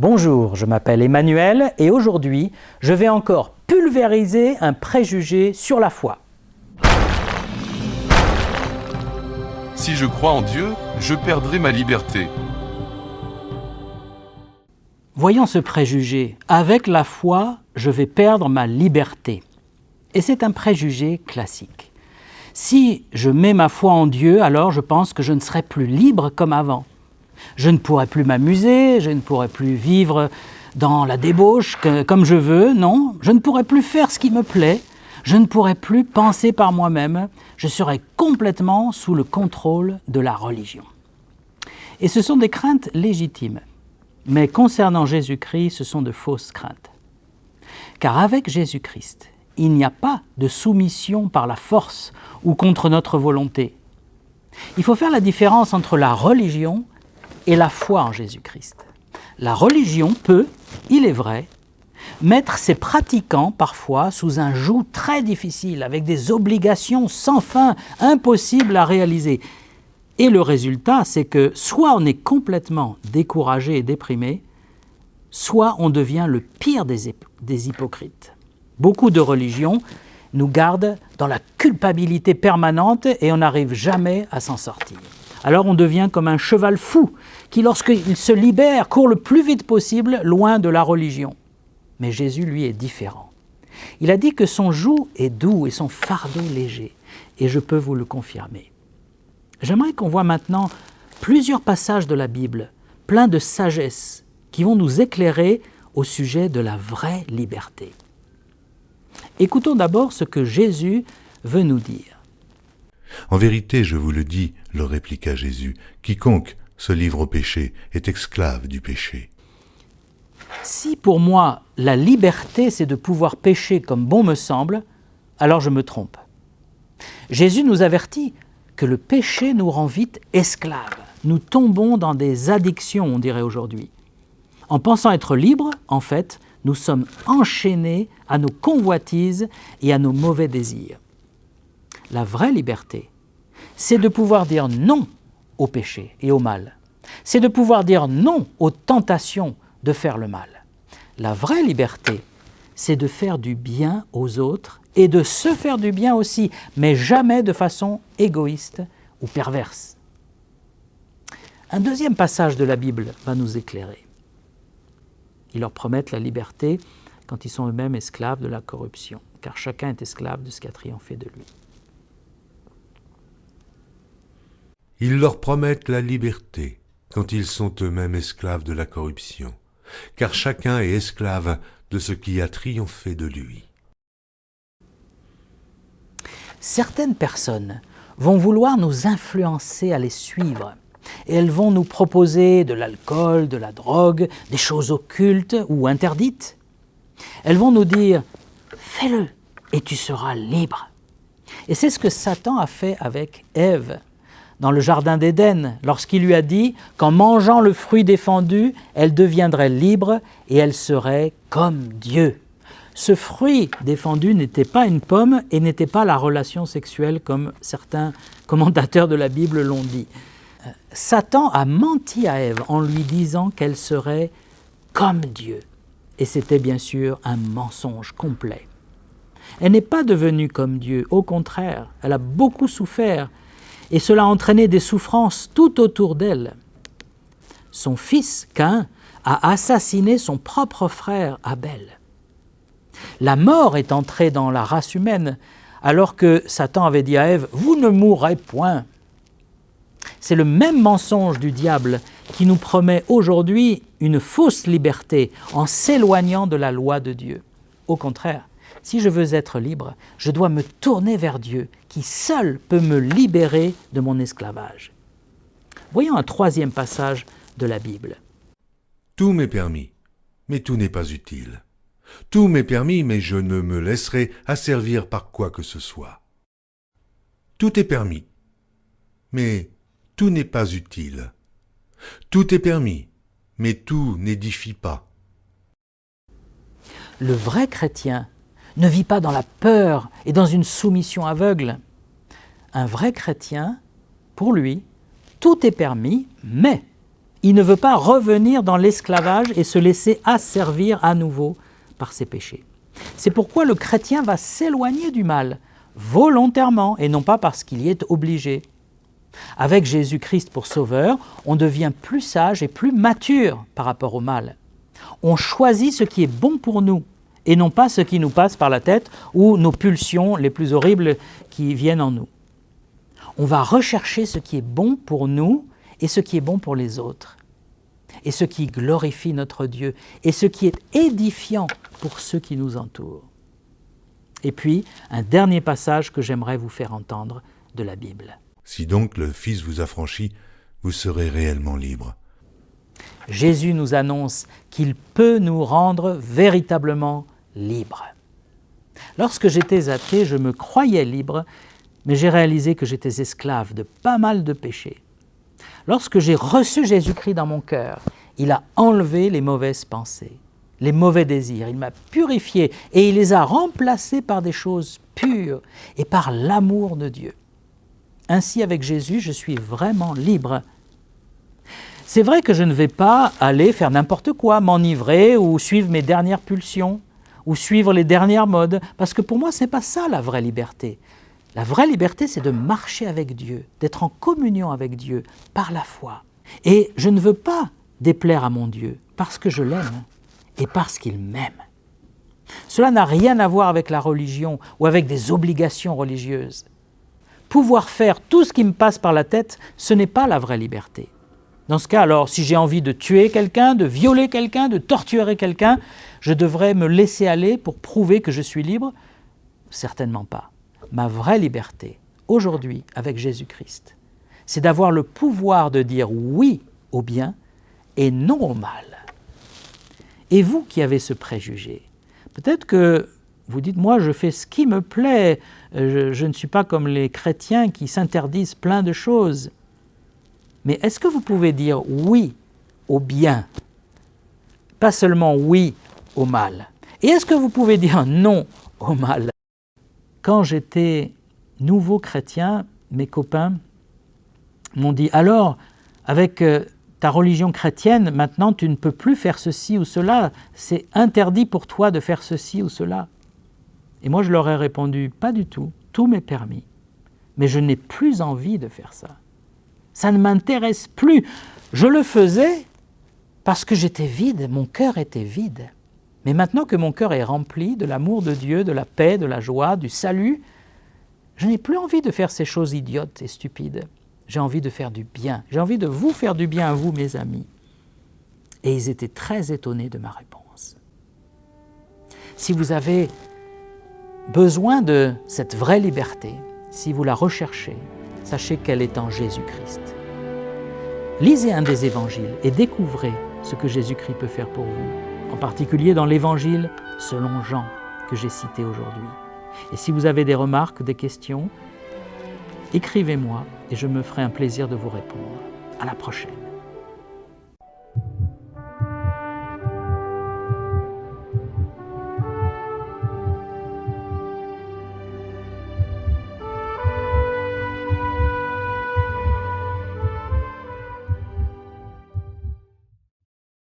Bonjour, je m'appelle Emmanuel et aujourd'hui, je vais encore pulvériser un préjugé sur la foi. Si je crois en Dieu, je perdrai ma liberté. Voyons ce préjugé. Avec la foi, je vais perdre ma liberté. Et c'est un préjugé classique. Si je mets ma foi en Dieu, alors je pense que je ne serai plus libre comme avant. Je ne pourrai plus m'amuser, je ne pourrai plus vivre dans la débauche comme je veux, non. Je ne pourrai plus faire ce qui me plaît, je ne pourrai plus penser par moi-même, je serai complètement sous le contrôle de la religion. Et ce sont des craintes légitimes. Mais concernant Jésus-Christ, ce sont de fausses craintes. Car avec Jésus-Christ, il n'y a pas de soumission par la force ou contre notre volonté. Il faut faire la différence entre la religion et la foi en Jésus-Christ. La religion peut, il est vrai, mettre ses pratiquants parfois sous un joug très difficile, avec des obligations sans fin, impossibles à réaliser. Et le résultat, c'est que soit on est complètement découragé et déprimé, soit on devient le pire des hypocrites. Beaucoup de religions nous gardent dans la culpabilité permanente et on n'arrive jamais à s'en sortir. Alors on devient comme un cheval fou qui, lorsqu'il se libère, court le plus vite possible loin de la religion. Mais Jésus, lui, est différent. Il a dit que son joug est doux et son fardeau léger, et je peux vous le confirmer. J'aimerais qu'on voit maintenant plusieurs passages de la Bible, pleins de sagesse, qui vont nous éclairer au sujet de la vraie liberté. Écoutons d'abord ce que Jésus veut nous dire. En vérité, je vous le dis, leur répliqua Jésus, quiconque se livre au péché est esclave du péché. Si pour moi, la liberté, c'est de pouvoir pécher comme bon me semble, alors je me trompe. Jésus nous avertit que le péché nous rend vite esclaves. Nous tombons dans des addictions, on dirait aujourd'hui. En pensant être libres, en fait, nous sommes enchaînés à nos convoitises et à nos mauvais désirs. La vraie liberté, c'est de pouvoir dire non au péché et au mal. C'est de pouvoir dire non aux tentations de faire le mal. La vraie liberté, c'est de faire du bien aux autres et de se faire du bien aussi, mais jamais de façon égoïste ou perverse. Un deuxième passage de la Bible va nous éclairer. Ils leur promettent la liberté quand ils sont eux-mêmes esclaves de la corruption, car chacun est esclave de ce qui a triomphé de lui. Ils leur promettent la liberté quand ils sont eux-mêmes esclaves de la corruption, car chacun est esclave de ce qui a triomphé de lui. Certaines personnes vont vouloir nous influencer à les suivre. Et elles vont nous proposer de l'alcool, de la drogue, des choses occultes ou interdites. Elles vont nous dire « fais-le et tu seras libre ». Et c'est ce que Satan a fait avec Ève dans le jardin d'Éden, lorsqu'il lui a dit qu'en mangeant le fruit défendu, elle deviendrait libre et elle serait comme Dieu. Ce fruit défendu n'était pas une pomme et n'était pas la relation sexuelle comme certains commentateurs de la Bible l'ont dit. Satan a menti à Ève en lui disant qu'elle serait comme Dieu. Et c'était bien sûr un mensonge complet. Elle n'est pas devenue comme Dieu, au contraire, elle a beaucoup souffert et cela a entraîné des souffrances tout autour d'elle. Son fils, Caïn, a assassiné son propre frère Abel. La mort est entrée dans la race humaine alors que Satan avait dit à Ève « Vous ne mourrez point ». C'est le même mensonge du diable qui nous promet aujourd'hui une fausse liberté en s'éloignant de la loi de Dieu. Au contraire, si je veux être libre, je dois me tourner vers Dieu qui seul peut me libérer de mon esclavage. Voyons un troisième passage de la Bible. Tout m'est permis, mais tout n'est pas utile. Tout m'est permis, mais je ne me laisserai asservir par quoi que ce soit. Tout est permis, mais tout n'est pas utile. Tout est permis, mais tout n'édifie pas. Le vrai chrétien ne vit pas dans la peur et dans une soumission aveugle. Un vrai chrétien, pour lui, tout est permis, mais Il ne veut pas revenir dans l'esclavage et se laisser asservir à nouveau par ses péchés. C'est pourquoi le chrétien va s'éloigner du mal, volontairement et non pas parce qu'il y est obligé. Avec Jésus-Christ pour sauveur, on devient plus sage et plus mature par rapport au mal. On choisit ce qui est bon pour nous et non pas ce qui nous passe par la tête ou nos pulsions les plus horribles qui viennent en nous. On va rechercher ce qui est bon pour nous et ce qui est bon pour les autres, et ce qui glorifie notre Dieu, et ce qui est édifiant pour ceux qui nous entourent. Et puis, un dernier passage que j'aimerais vous faire entendre de la Bible. Si donc le Fils vous affranchit, vous serez réellement libre. Jésus nous annonce qu'il peut nous rendre véritablement libres. Lorsque j'étais athée, je me croyais libre, mais j'ai réalisé que j'étais esclave de pas mal de péchés. Lorsque j'ai reçu Jésus-Christ dans mon cœur, il a enlevé les mauvaises pensées, les mauvais désirs, il m'a purifié et il les a remplacés par des choses pures et par l'amour de Dieu. Ainsi, avec Jésus, je suis vraiment libre. C'est vrai que je ne vais pas aller faire n'importe quoi, m'enivrer ou suivre mes dernières pulsions ou suivre les dernières modes, parce que pour moi, ce n'est pas ça la vraie liberté. La vraie liberté, c'est de marcher avec Dieu, d'être en communion avec Dieu par la foi. Et je ne veux pas déplaire à mon Dieu parce que je l'aime et parce qu'il m'aime. Cela n'a rien à voir avec la religion ou avec des obligations religieuses. Pouvoir faire tout ce qui me passe par la tête, ce n'est pas la vraie liberté. Dans ce cas, alors, si j'ai envie de tuer quelqu'un, de violer quelqu'un, de torturer quelqu'un, je devrais me laisser aller pour prouver que je suis libre? Certainement pas. Ma vraie liberté, aujourd'hui, avec Jésus-Christ, c'est d'avoir le pouvoir de dire oui au bien et non au mal. Et vous qui avez ce préjugé, peut-être que vous dites, moi je fais ce qui me plaît, je ne suis pas comme les chrétiens qui s'interdisent plein de choses. Mais est-ce que vous pouvez dire oui au bien, pas seulement oui au mal? Et est-ce que vous pouvez dire non au mal? Quand j'étais nouveau chrétien, mes copains m'ont dit « Alors, avec ta religion chrétienne, maintenant tu ne peux plus faire ceci ou cela, c'est interdit pour toi de faire ceci ou cela. » Et moi je leur ai répondu « Pas du tout, tout m'est permis, mais je n'ai plus envie de faire ça. Ça ne m'intéresse plus. Je le faisais parce que j'étais vide, mon cœur était vide. Mais maintenant que mon cœur est rempli de l'amour de Dieu, de la paix, de la joie, du salut, je n'ai plus envie de faire ces choses idiotes et stupides. J'ai envie de faire du bien. J'ai envie de vous faire du bien à vous, mes amis. » Et ils étaient très étonnés de ma réponse. Si vous avez besoin de cette vraie liberté, si vous la recherchez, sachez qu'elle est en Jésus-Christ. Lisez un des évangiles et découvrez ce que Jésus-Christ peut faire pour vous, en particulier dans l'évangile selon Jean que j'ai cité aujourd'hui. Et si vous avez des remarques, des questions, écrivez-moi et je me ferai un plaisir de vous répondre. À la prochaine.